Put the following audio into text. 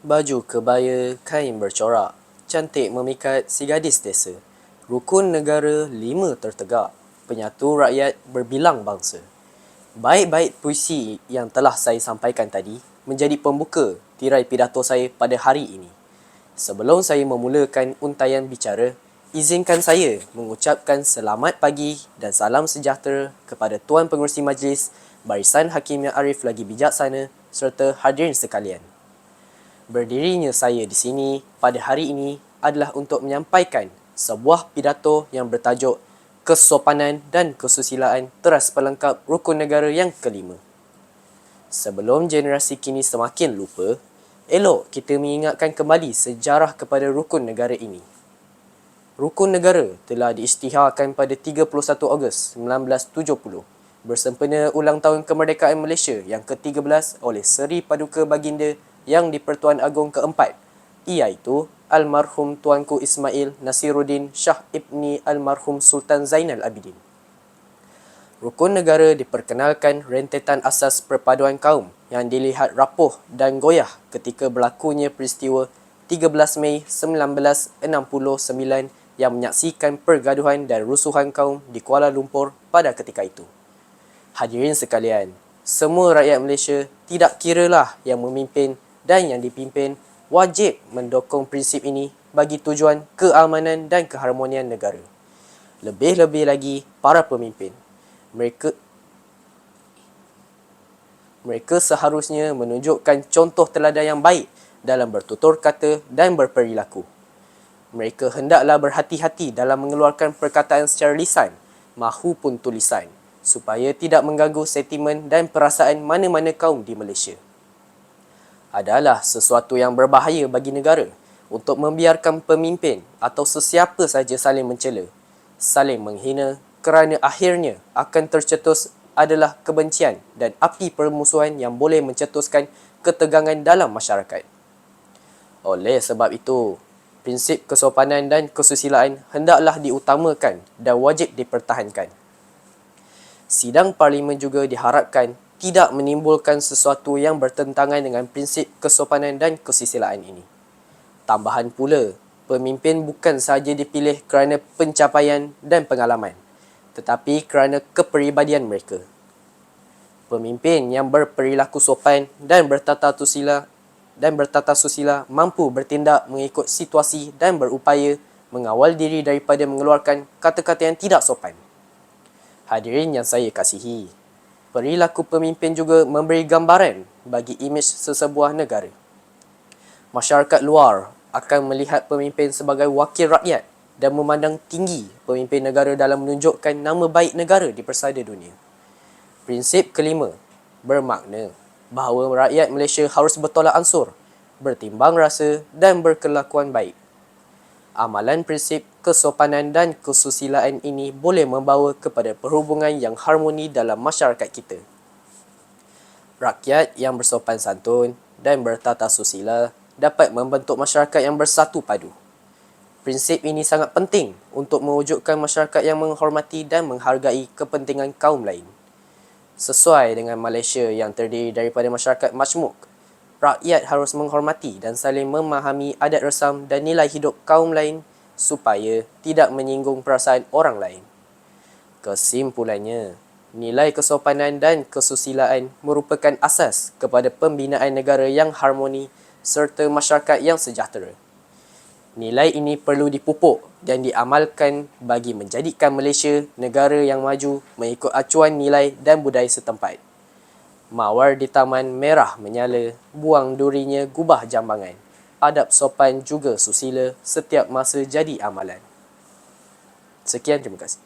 Baju kebaya kain bercorak, cantik memikat si gadis desa. Rukun negara 5 tertegak, penyatu rakyat berbilang bangsa. Baik-baik puisi yang telah saya sampaikan tadi menjadi pembuka tirai pidato saya pada hari ini. Sebelum saya memulakan untaian bicara, izinkan saya mengucapkan selamat pagi dan salam sejahtera kepada Tuan Pengerusi Majlis, Barisan Hakim yang Arif lagi bijaksana serta hadirin sekalian. Berdirinya saya di sini pada hari ini adalah untuk menyampaikan sebuah pidato yang bertajuk Kesopanan dan Kesusilaan Teras Pelengkap Rukun Negara yang kelima. Sebelum generasi kini semakin lupa, elok kita mengingatkan kembali sejarah kepada rukun negara ini. Rukun negara telah diisytiharkan pada 31 Ogos 1970 bersempena ulang tahun kemerdekaan Malaysia yang ke-13 oleh Seri Paduka Baginda Yang di-Pertuan Agong keempat, iaitu Almarhum Tuanku Ismail Nasiruddin Shah Ibni Almarhum Sultan Zainal Abidin. Rukun negara diperkenalkan rentetan asas perpaduan kaum yang dilihat rapuh dan goyah ketika berlakunya peristiwa 13 Mei 1969 yang menyaksikan pergaduhan dan rusuhan kaum di Kuala Lumpur pada ketika itu. Hadirin sekalian, semua rakyat Malaysia tidak kiralah yang memimpin dan yang dipimpin wajib mendukung prinsip ini bagi tujuan keamanan dan keharmonian negara. Lebih-lebih lagi para pemimpin. Mereka seharusnya menunjukkan contoh teladan yang baik dalam bertutur kata dan berperilaku. Mereka hendaklah berhati-hati dalam mengeluarkan perkataan secara lisan mahupun tulisan supaya tidak mengganggu sentimen dan perasaan mana-mana kaum di Malaysia. Adalah sesuatu yang berbahaya bagi negara untuk membiarkan pemimpin atau sesiapa saja saling mencela, saling menghina kerana akhirnya akan tercetus adalah kebencian dan api permusuhan yang boleh mencetuskan ketegangan dalam masyarakat. Oleh sebab itu, prinsip kesopanan dan kesusilaan hendaklah diutamakan dan wajib dipertahankan. Sidang Parlimen juga diharapkan tidak menimbulkan sesuatu yang bertentangan dengan prinsip kesopanan dan kesusilaan ini. Tambahan pula, pemimpin bukan sahaja dipilih kerana pencapaian dan pengalaman, tetapi kerana kepribadian mereka. Pemimpin yang berperilaku sopan dan bertata susila mampu bertindak mengikut situasi dan berupaya mengawal diri daripada mengeluarkan kata-kata yang tidak sopan. Hadirin yang saya kasihi, perilaku pemimpin juga memberi gambaran bagi imej sesebuah negara. Masyarakat luar akan melihat pemimpin sebagai wakil rakyat dan memandang tinggi pemimpin negara dalam menunjukkan nama baik negara di persada dunia. Prinsip kelima bermakna bahawa rakyat Malaysia harus bertolak ansur, bertimbang rasa dan berkelakuan baik. Amalan prinsip kesopanan dan kesusilaan ini boleh membawa kepada perhubungan yang harmoni dalam masyarakat kita. Rakyat yang bersopan santun dan bertata susila dapat membentuk masyarakat yang bersatu padu. Prinsip ini sangat penting untuk mewujudkan masyarakat yang menghormati dan menghargai kepentingan kaum lain. Sesuai dengan Malaysia yang terdiri daripada masyarakat majmuk, rakyat harus menghormati dan saling memahami adat resam dan nilai hidup kaum lain supaya tidak menyinggung perasaan orang lain. Kesimpulannya, nilai kesopanan dan kesusilaan merupakan asas kepada pembinaan negara yang harmoni serta masyarakat yang sejahtera. Nilai ini perlu dipupuk dan diamalkan bagi menjadikan Malaysia negara yang maju mengikut acuan nilai dan budaya setempat. Mawar di taman merah menyala, buang durinya gubah jambangan. Adab sopan juga susila, setiap masa jadi amalan. Sekian, terima kasih.